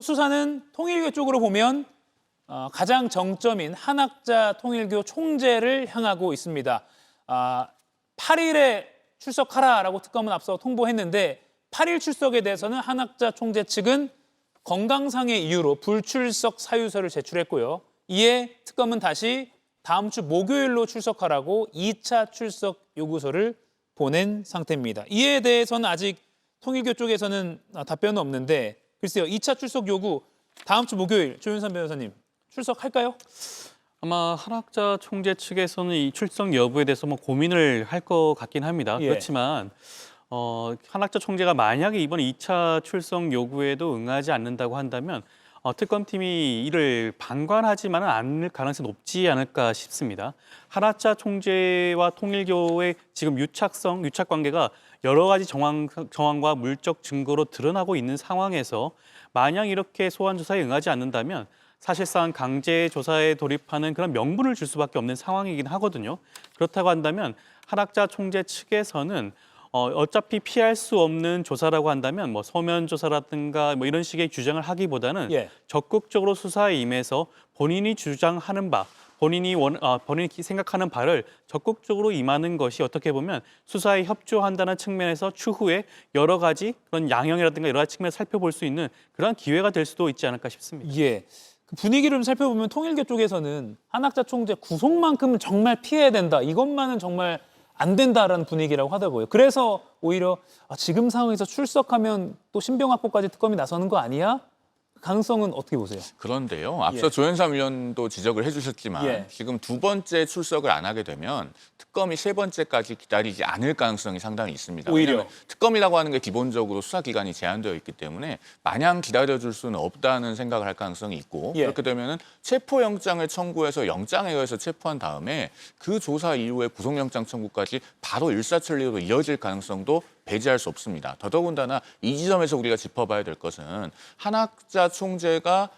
수사는 통일교 쪽으로 보면 가장 정점인 한학자 통일교 총재를 향하고 있습니다. 8일에 출석하라라고 특검은 앞서 통보했는데 8일 출석에 대해서는 한학자 총재 측은 건강상의 이유로 불출석 사유서를 제출했고요. 이에 특검은 다시 다음 주 목요일로 출석하라고 2차 출석 요구서를 보낸 상태입니다. 이에 대해서는 아직 통일교 쪽에서는 답변은 없는데 글쎄요. 2차 출석 요구 다음 주 목요일 조윤선 변호사님 출석할까요? 아마 한학자 총재 측에서는 이 출석 여부에 대해서 고민을 할 것 같긴 합니다. 예. 그렇지만 한학자 총재가 만약에 이번 2차 출석 요구에도 응하지 않는다고 한다면 특검팀이 이를 방관하지만은 않을 가능성이 높지 않을까 싶습니다. 한학자 총재와 통일교의 지금 유착 관계가 여러 가지 정황과 물적 증거로 드러나고 있는 상황에서 만약 이렇게 소환 조사에 응하지 않는다면 사실상 강제 조사에 돌입하는 그런 명분을 줄 수밖에 없는 상황이긴 하거든요. 그렇다고 한다면 한학자 총재 측에서는 어차피 피할 수 없는 조사라고 한다면 서면 조사라든가 이런 식의 주장을 하기보다는 적극적으로 수사에 임해서 본인이 주장하는 바, 본인이 생각하는 바를 적극적으로 임하는 것이 어떻게 보면 수사에 협조한다는 측면에서 추후에 여러 가지 그런 양형이라든가 여러 가지 측면을 살펴볼 수 있는 그런 기회가 될 수도 있지 않을까 싶습니다. 예. 그 분위기를 좀 살펴보면 통일교 쪽에서는 한학자 총재 구속만큼은 정말 피해야 된다. 이것만은 정말 안 된다라는 분위기라고 하더라고요. 그래서 오히려 지금 상황에서 출석하면 또 신병확보까지 특검이 나서는 거 아니야? 가능성은 어떻게 보세요? 그런데요. 앞서 조현삼 의원도 지적을 해주셨지만 지금 두 번째 출석을 안 하게 되면 특검이 세 번째까지 기다리지 않을 가능성이 상당히 있습니다. 오히려 특검이라고 하는 게 기본적으로 수사 기간이 제한되어 있기 때문에 마냥 기다려줄 수는 없다는 생각을 할 가능성이 있고 그렇게 되면은 체포영장을 청구해서 영장에 의해서 체포한 다음에 그 조사 이후에 구속영장 청구까지 바로 일사천리로 이어질 가능성도 배제할 수 없습니다. 더더군다나 이 지점에서 우리가 짚어봐야 될 것은 한학자 총재가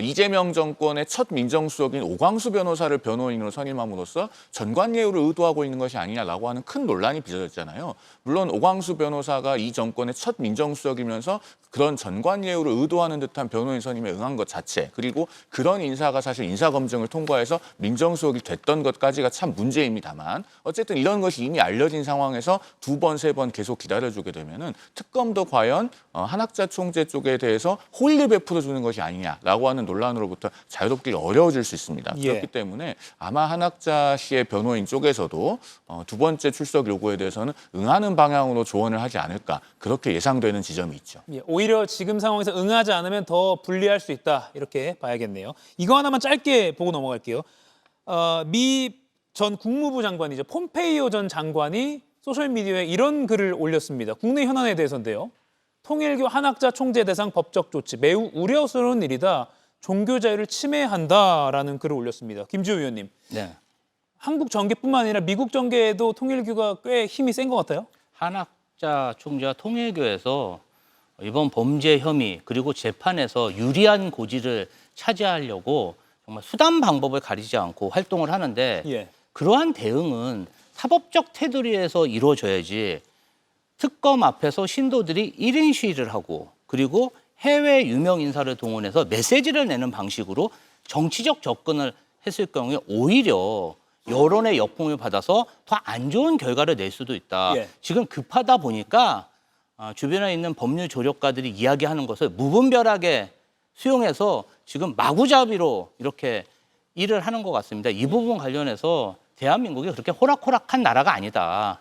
이재명 정권의 첫 민정수석인 오광수 변호사를 변호인으로 선임함으로써 전관예우를 의도하고 있는 것이 아니냐라고 하는 큰 논란이 빚어졌잖아요. 물론 오광수 변호사가 이 정권의 첫 민정수석이면서 그런 전관예우를 의도하는 듯한 변호인 선임에 응한 것 자체 그리고 그런 인사가 사실 인사검증을 통과해서 민정수석이 됐던 것까지가 참 문제입니다만 어쨌든 이런 것이 이미 알려진 상황에서 두 번, 세 번 계속 기다려주게 되면은 특검도 과연 한학자 총재 쪽에 대해서 호의를 베풀어주는 것이 아니냐라고 하는 논란으로부터 자유롭기 어려워질 수 있습니다. 그렇기 때문에 아마 한학자 씨의 변호인 쪽에서도 두 번째 출석 요구에 대해서는 응하는 방향으로 조언을 하지 않을까 그렇게 예상되는 지점이 있죠. 오히려 지금 상황에서 응하지 않으면 더 불리할 수 있다 이렇게 봐야겠네요. 이거 하나만 짧게 보고 넘어갈게요. 미 전 국무부 장관이죠. 폼페이오 전 장관이 소셜미디어에 이런 글을 올렸습니다. 국내 현안에 대해서인데요. 통일교 한학자 총재 대상 법적 조치 매우 우려스러운 일이다. 종교 자유를 침해한다라는 글을 올렸습니다. 김주호 의원님. 네. 한국 정계뿐만 아니라 미국 정계에도 통일교가 꽤 힘이 센 것 같아요. 한학자 총재와 통일교에서 이번 범죄 혐의 그리고 재판에서 유리한 고지를 차지하려고 정말 수단 방법을 가리지 않고 활동을 하는데 그러한 대응은 사법적 테두리에서 이루어져야지 특검 앞에서 신도들이 1인 시위를 하고 그리고 해외 유명 인사를 동원해서 메시지를 내는 방식으로 정치적 접근을 했을 경우에 오히려 여론의 역풍을 받아서 더 안 좋은 결과를 낼 수도 있다. 지금 급하다 보니까 주변에 있는 법률 조력가들이 이야기하는 것을 무분별하게 수용해서 지금 마구잡이로 이렇게 일을 하는 것 같습니다. 이 부분 관련해서 대한민국이 그렇게 호락호락한 나라가 아니다.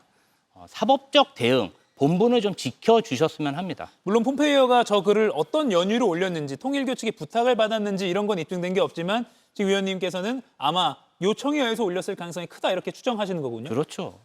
사법적 대응, 본분을 좀 지켜주셨으면 합니다. 물론 폼페이오가 저 글을 어떤 연유로 올렸는지 통일교 측이 부탁을 받았는지 이런 건 입증된 게 없지만 지금 의원님께서는 아마 요청에 의해서 올렸을 가능성이 크다 이렇게 추정하시는 거군요. 그렇죠.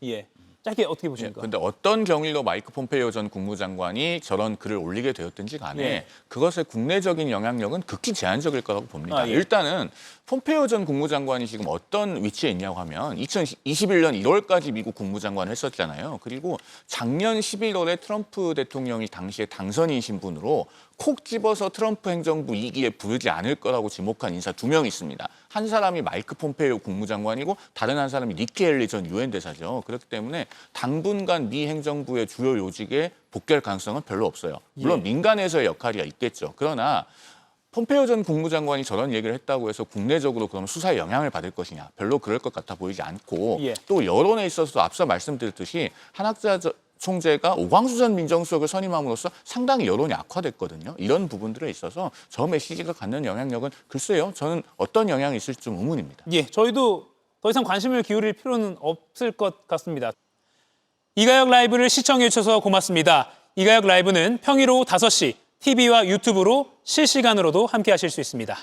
짧게 어떻게 보십니까? 그런데 어떤 경위로 마이크 폼페이오 전 국무장관이 저런 글을 올리게 되었든지 간에 그것의 국내적인 영향력은 극히 제한적일 거라고 봅니다. 일단은 폼페이오 전 국무장관이 지금 어떤 위치에 있냐고 하면 2021년 1월까지 미국 국무장관을 했었잖아요. 그리고 작년 11월에 트럼프 대통령이 당시에 당선인 신분으로 콕 집어서 트럼프 행정부 2기에 부르지 않을 거라고 지목한 인사 2명 있습니다. 한 사람이 마이크 폼페이오 국무장관이고 다른 한 사람이 니키 헬리 전 유엔 대사죠. 그렇기 때문에 당분간 미 행정부의 주요 요직에 복귀할 가능성은 별로 없어요. 물론 민간에서의 역할이 있겠죠. 그러나 폼페이오 전 국무장관이 저런 얘기를 했다고 해서 국내적으로 그럼 수사에 영향을 받을 것이냐? 별로 그럴 것 같아 보이지 않고 예. 또 여론에 있어서도 앞서 말씀드렸듯이 한학자 총재가 오광수 전 민정수석을 선임함으로써 상당히 여론이 악화됐거든요. 이런 부분들에 있어서 저 메시지가 갖는 영향력은 글쎄요. 저는 어떤 영향이 있을지 좀 의문입니다. 예, 저희도 더 이상 관심을 기울일 필요는 없을 것 같습니다. 이가혁 라이브를 시청해 주셔서 고맙습니다. 이가혁 라이브는 평일 오후 5시 TV와 유튜브로 실시간으로도 함께 하실 수 있습니다.